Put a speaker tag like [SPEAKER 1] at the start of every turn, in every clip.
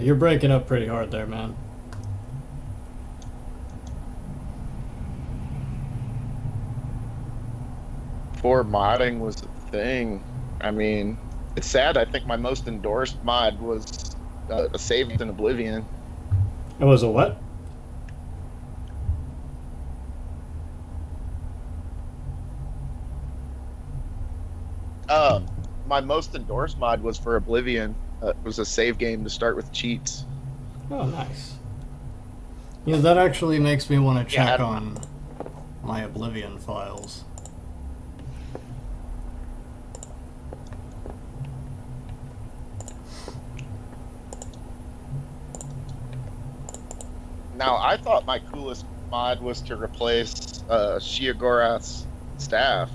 [SPEAKER 1] You're breaking up pretty hard there, man.
[SPEAKER 2] Before modding was a thing. I mean, it's sad. I think my most endorsed mod was a saved in Oblivion.
[SPEAKER 1] It was a what?
[SPEAKER 2] My most endorsed mod was for Oblivion. It was a save game to start with cheats.
[SPEAKER 1] Oh, nice. Yeah, that actually makes me want to check on my Oblivion files.
[SPEAKER 2] Now, I thought my coolest mod was to replace Shiagorath's staff,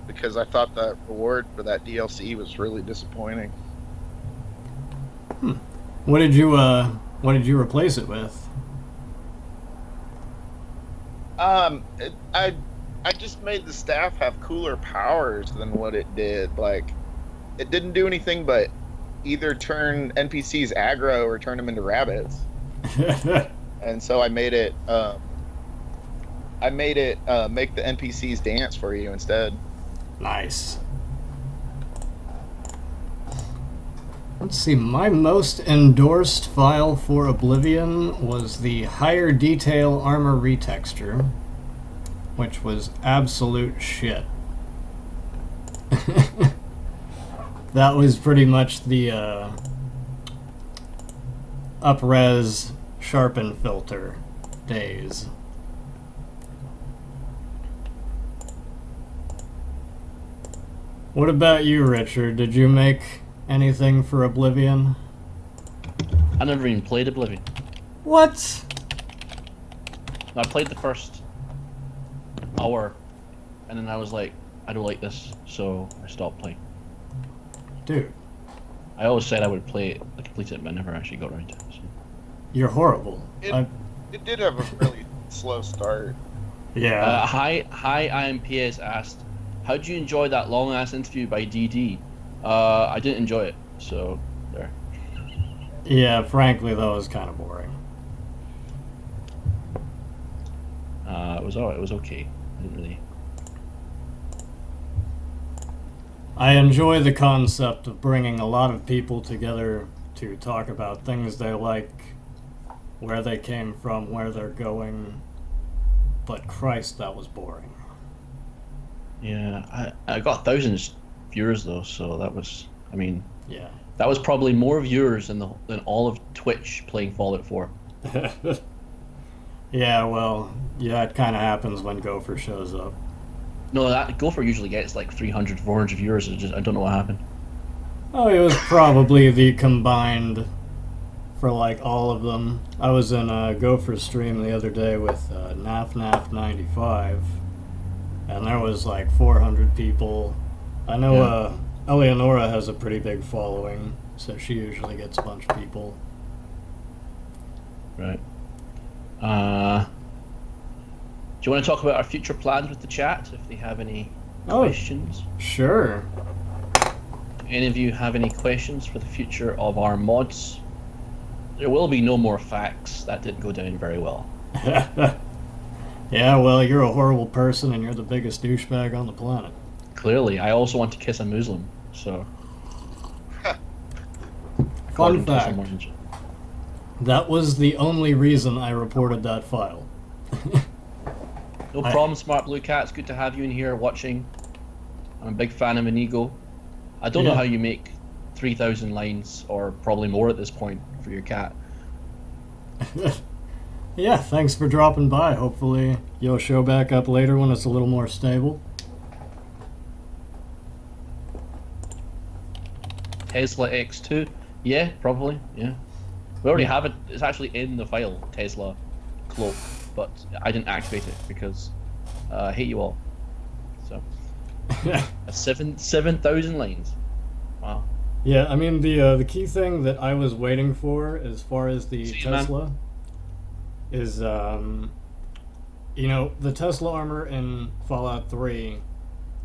[SPEAKER 2] because I thought the reward for that DLC was really disappointing.
[SPEAKER 1] What did you replace it with?
[SPEAKER 2] I just made the staff have cooler powers than what it did. Like, it didn't do anything but either turn NPCs aggro or turn them into rabbits. And so I made it make the NPCs dance for you instead.
[SPEAKER 1] Nice. Let's see, my most endorsed file for Oblivion was the higher detail armor retexture, which was absolute shit. That was pretty much the up-res sharpen filter days. What about you, Richard? Did you make anything for Oblivion?
[SPEAKER 3] I never even played Oblivion.
[SPEAKER 1] What?
[SPEAKER 3] I played the first hour, and then I was like, I don't like this, so I stopped playing.
[SPEAKER 1] Dude.
[SPEAKER 3] I always said I would play it, complete it, but I never actually got around to it. So.
[SPEAKER 1] You're horrible.
[SPEAKER 2] It did have a really slow start.
[SPEAKER 1] Yeah.
[SPEAKER 3] Hi IMPS asked, how'd you enjoy that long ass interview by DD? I didn't enjoy it, so there.
[SPEAKER 1] Yeah, frankly, that was kind of boring.
[SPEAKER 3] It was alright. It was okay. I didn't really.
[SPEAKER 1] I enjoy the concept of bringing a lot of people together to talk about things they like, where they came from, where they're going. But Christ, that was boring.
[SPEAKER 3] Yeah, I got thousands viewers though, so that was. I mean.
[SPEAKER 1] Yeah.
[SPEAKER 3] That was probably more viewers than all of Twitch playing Fallout 4.
[SPEAKER 1] Yeah, well, yeah, it kind of happens when Gopher shows up.
[SPEAKER 3] No, that Gopher usually gets like 300, 400 viewers. I don't know what happened.
[SPEAKER 1] Oh, it was probably the combined for like all of them. I was in a Gopher stream the other day with NafNaf95, and there was like 400 people. I know Eleonora has a pretty big following, so she usually gets a bunch of people.
[SPEAKER 3] Right. Do you want to talk about our future plans with the chat, if they have any questions?
[SPEAKER 1] Sure.
[SPEAKER 3] Do any of you have any questions for the future of our mods? There will be no more facts. That didn't go down very well.
[SPEAKER 1] Yeah, well, you're a horrible person and you're the biggest douchebag on the planet.
[SPEAKER 3] Clearly, I also want to kiss a Muslim, so...
[SPEAKER 1] Fun fact. That was the only reason I reported that file.
[SPEAKER 3] No problem, Smart Blue Cat. It's good to have you in here watching. I'm a big fan of Inigo. I don't know how you make 3,000 lines, or probably more at this point, for your cat.
[SPEAKER 1] Yeah, thanks for dropping by. Hopefully you'll show back up later when it's a little more stable.
[SPEAKER 3] Tesla X2? Yeah, probably, yeah. We already have it. It's actually in the file, Tesla cloak, but I didn't activate it because I hate you all. So, 7,000 lines. Wow.
[SPEAKER 1] Yeah, I mean the key thing that I was waiting for as far as the Tesla is you know, the Tesla armor in Fallout 3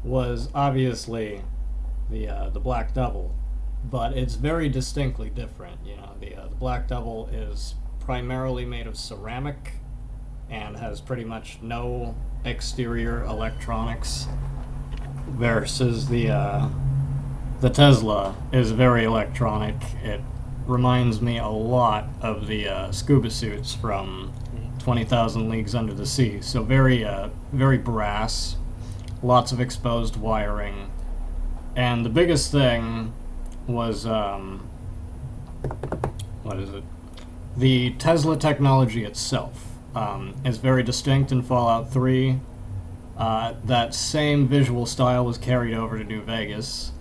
[SPEAKER 1] was obviously the Black Devil, but it's very distinctly different. You know, the Black Devil is primarily made of ceramic and has pretty much no exterior electronics, versus the Tesla is very electronic. It reminds me a lot of the scuba suits from 20,000 Leagues Under the Sea. So very brass, lots of exposed wiring, and the biggest thing was what is it? The Tesla technology itself is very distinct in Fallout 3. That same visual style was carried over to New Vegas.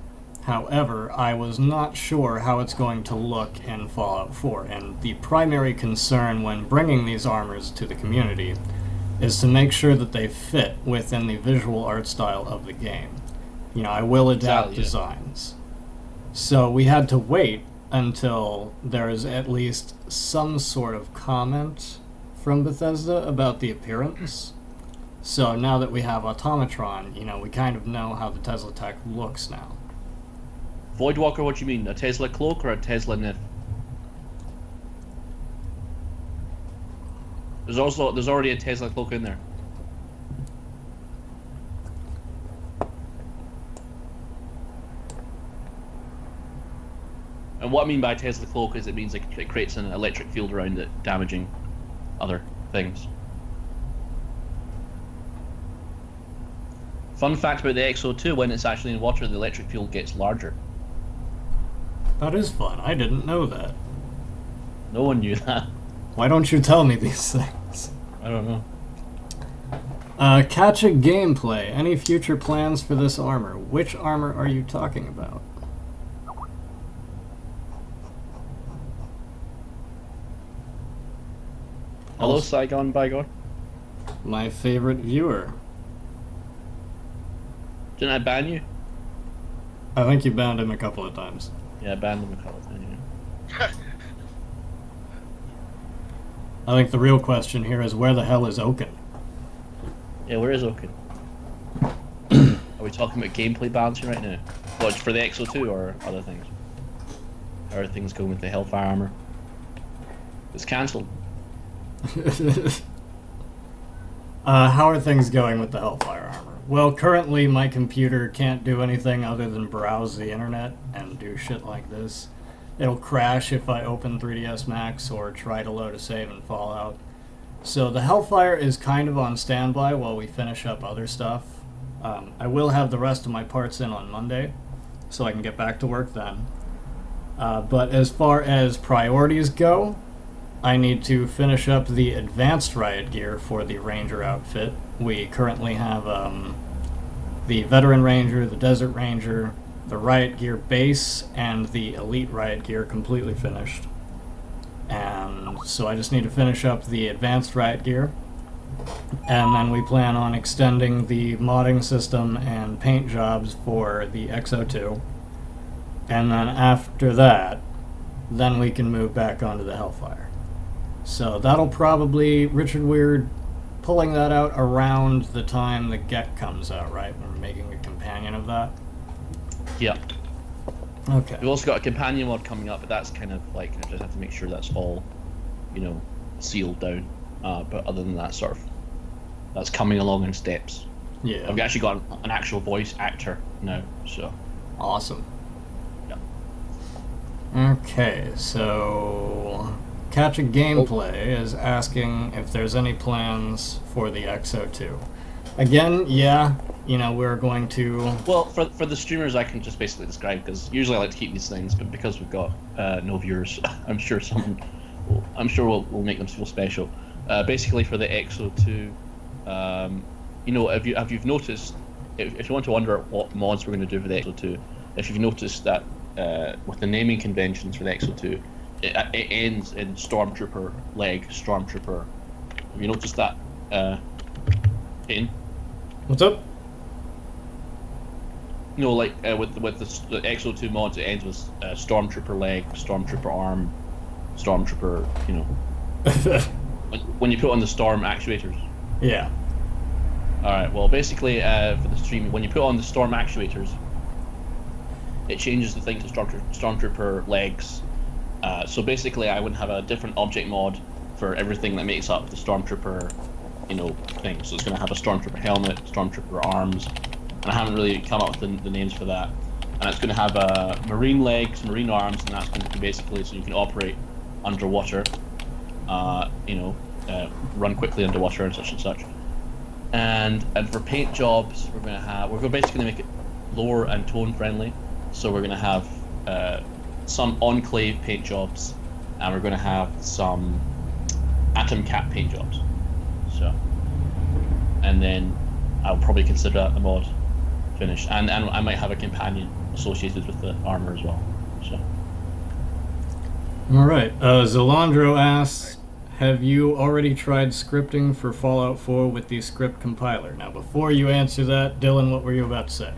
[SPEAKER 1] However, I was not sure how it's going to look in Fallout 4, and the primary concern when bringing these armors to the community is to make sure that they fit within the visual art style of the game. You know, I will adapt designs. So we had to wait until there is at least some sort of comment from Bethesda about the appearance. So now that we have Automatron, you know, we kind of know how the Tesla tech looks now.
[SPEAKER 3] Voidwalker, what do you mean? A Tesla cloak or a Tesla Nith? There's already a Tesla cloak in there. And what I mean by Tesla cloak is it means it creates an electric field around it, damaging other things. Fun fact about the XO2, when it's actually in water, the electric field gets larger.
[SPEAKER 1] That is fun. I didn't know that.
[SPEAKER 3] No one knew that.
[SPEAKER 1] Why don't you tell me these things?
[SPEAKER 3] I don't know.
[SPEAKER 1] Catch a gameplay. Any future plans for this armor? Which armor are you talking about?
[SPEAKER 3] Hello, Saigon Bygone.
[SPEAKER 1] My favorite viewer.
[SPEAKER 3] Didn't I ban you?
[SPEAKER 1] I think you banned him a couple of times.
[SPEAKER 3] Yeah, I banned him a couple of times. Yeah.
[SPEAKER 1] I think the real question here is where the hell is Oaken?
[SPEAKER 3] Yeah, where is Oaken? Are we talking about gameplay balancing right now? What, for the XO2 or other things? How are things going with the Hellfire armor? It's cancelled.
[SPEAKER 1] How are things going with the Hellfire armor? Well, currently my computer can't do anything other than browse the internet and do shit like this. It'll crash if I open 3ds Max or try to load a save in Fallout. So the Hellfire is kind of on standby while we finish up other stuff. I will have the rest of my parts in on Monday, so I can get back to work then. But as far as priorities go, I need to finish up the advanced riot gear for the Ranger outfit. We currently have the Veteran Ranger, the Desert Ranger, the riot gear base, and the elite riot gear completely finished. And so I just need to finish up the advanced riot gear. And then we plan on extending the modding system and paint jobs for the XO2. And then after that, then we can move back onto the Hellfire. So that'll probably, Richard, we're pulling that out around the time the Get comes out, right? We're making a companion of that?
[SPEAKER 3] Yeah.
[SPEAKER 1] Okay.
[SPEAKER 3] We've also got a companion mod coming up, but that's kind of like, I just have to make sure that's all, you know, sealed down. But other than that, sort of, that's coming along in steps.
[SPEAKER 1] Yeah.
[SPEAKER 3] I've actually got an actual voice actor now, so.
[SPEAKER 1] Awesome.
[SPEAKER 3] Yeah.
[SPEAKER 1] Okay, so Catch a Gameplay is asking if there's any plans for the XO2. Again, yeah, you know, we're going to...
[SPEAKER 3] Well, for the streamers, I can just basically describe, because usually I like to keep these things, but because we've got no viewers, I'm sure we'll make them feel special. Basically, for the XO2, you know, if you've noticed, if you want to wonder what mods we're going to do for the XO2, if you've noticed that with the naming conventions for the XO2, it ends in Stormtrooper leg, Stormtrooper. Have you noticed that? Peyton?
[SPEAKER 1] What's up?
[SPEAKER 3] You know, like with the XO2 mods, it ends with Stormtrooper leg, Stormtrooper arm, Stormtrooper. You know, when you put on the Storm actuators.
[SPEAKER 1] Yeah.
[SPEAKER 3] All right. Well, basically, for the stream, when you put on the Storm actuators, it changes the thing to Stormtrooper legs, So basically, I would have a different object mod for everything that makes up the Stormtrooper, thing. So it's going to have a Stormtrooper helmet, Stormtrooper arms, and I haven't really come up with the names for that. And it's going to have marine legs, marine arms, and that's going to be basically so you can operate underwater, run quickly underwater and such. And for paint jobs, we're basically going to make it lore and tone friendly. So we're going to have some enclave paint jobs, and we're going to have some atom cap paint jobs. So, and then I'll probably consider that the mod finished, and I might have a companion associated with the armor as well. So.
[SPEAKER 1] All right. Zolandro asks, have you already tried scripting for Fallout 4 with the script compiler? Now, before you answer that, Dylan, what were you about to say?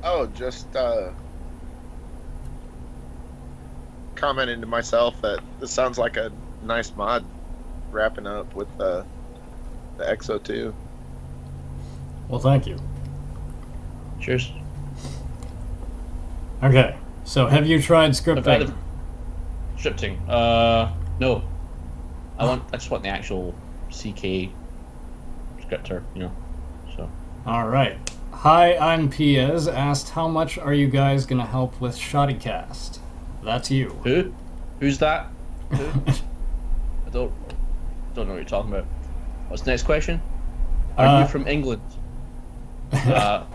[SPEAKER 2] Oh, just commenting to myself that this sounds like a nice mod, wrapping up with the Exo 2.
[SPEAKER 1] Well, thank you.
[SPEAKER 3] Cheers.
[SPEAKER 1] Okay, so have you tried scripting?
[SPEAKER 3] Scripting? No. I just want the actual CK scripter, So.
[SPEAKER 1] All right. Hi, I'm Piaz. Asked, how much are you guys gonna help with Shoddycast? That's you.
[SPEAKER 3] Who? Who's that? Who? I don't know what you're talking about. What's the next question? Are you from England? Time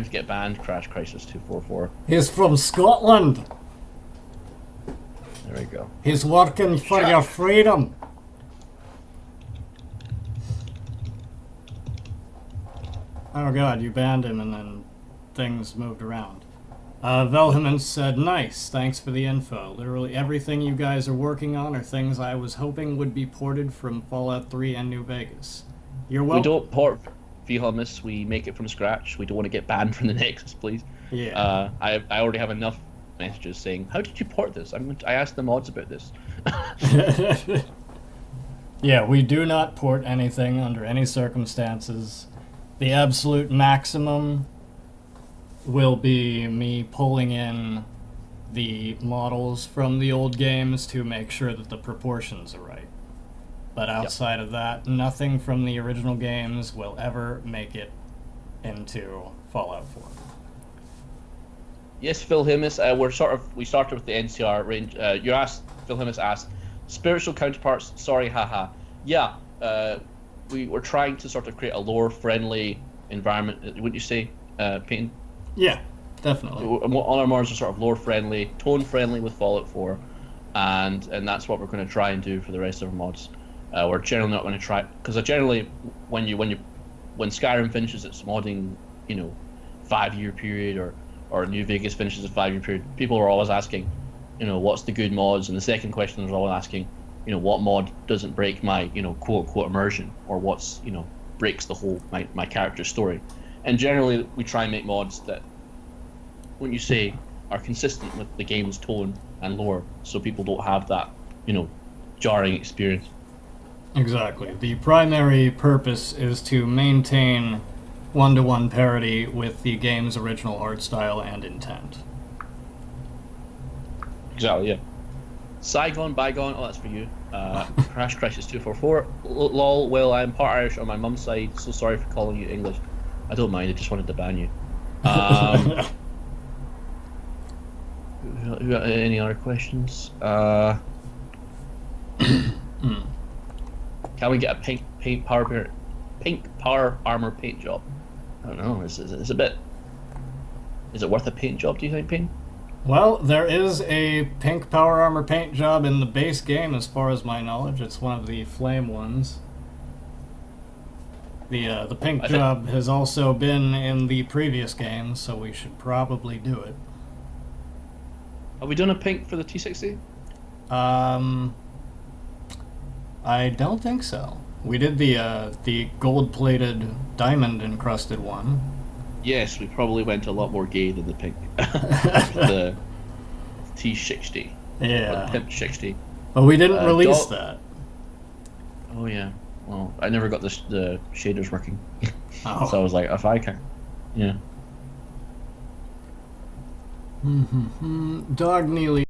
[SPEAKER 3] to get banned. Crash Crisis 244.
[SPEAKER 1] He's from Scotland.
[SPEAKER 3] There we go.
[SPEAKER 1] He's working for your freedom. Oh god, you banned him and then things moved around. Velhemans said, nice, thanks for the info. Literally everything you guys are working on are things I was hoping would be ported from Fallout 3 and New Vegas. You're welcome.
[SPEAKER 3] We don't port Velhemans, we make it from scratch. We don't want to get banned from the Nexus, please.
[SPEAKER 1] Yeah.
[SPEAKER 3] I already have enough messages saying, how did you port this? I asked the mods about this.
[SPEAKER 1] Yeah, we do not port anything under any circumstances. The absolute maximum will be me pulling in the models from the old games to make sure that the proportions are right. But outside of that, nothing from the original games will ever make it into Fallout 4.
[SPEAKER 3] Yes, Phil Himmis, we started with the NCR range. Phil Himmis asked, spiritual counterparts, sorry, haha. Yeah, we were trying to sort of create a lore-friendly environment, wouldn't you say, Peyton?
[SPEAKER 1] Yeah, definitely.
[SPEAKER 3] All our mods are sort of lore-friendly, tone-friendly with Fallout 4, and that's what we're going to try and do for the rest of our mods. We're generally not going to try, because generally, when Skyrim finishes its modding, 5-year period, or New Vegas finishes a 5-year period, people are always asking, what's the good mods, and the second question is always asking, what mod doesn't break my, quote unquote immersion, or what's, breaks the whole my character's story. And generally, we try and make mods that, when you say, are consistent with the game's tone and lore, so people don't have that, jarring experience.
[SPEAKER 1] Exactly. The primary purpose is to maintain one-to-one parity with the game's original art style and intent.
[SPEAKER 3] Exactly, yeah. Saigon, Bygone, oh, that's for you. Crash Crisis 244. Lol, well, I'm part Irish on my mum's side, so sorry for calling you English. I don't mind, I just wanted to ban you. Any other questions? Can we get a pink power armor paint job? I don't know. It's a bit. Is it worth a paint job? Do you think, Payne?
[SPEAKER 1] Well, there is a pink power armor paint job in the base game, as far as my knowledge. It's one of the flame ones. The pink job has also been in the previous games, so we should probably do it.
[SPEAKER 3] Have we done a pink for the T60?
[SPEAKER 1] I don't think so. We did the gold-plated, diamond-encrusted one.
[SPEAKER 3] Yes, we probably went a lot more gay than the pink. The T60.
[SPEAKER 1] Yeah.
[SPEAKER 3] Or the Pimp 60.
[SPEAKER 1] But we didn't release that.
[SPEAKER 3] Oh yeah. Well, I never got the shaders working.
[SPEAKER 1] Oh.
[SPEAKER 3] So I was like, if I can, yeah.
[SPEAKER 1] Dog nearly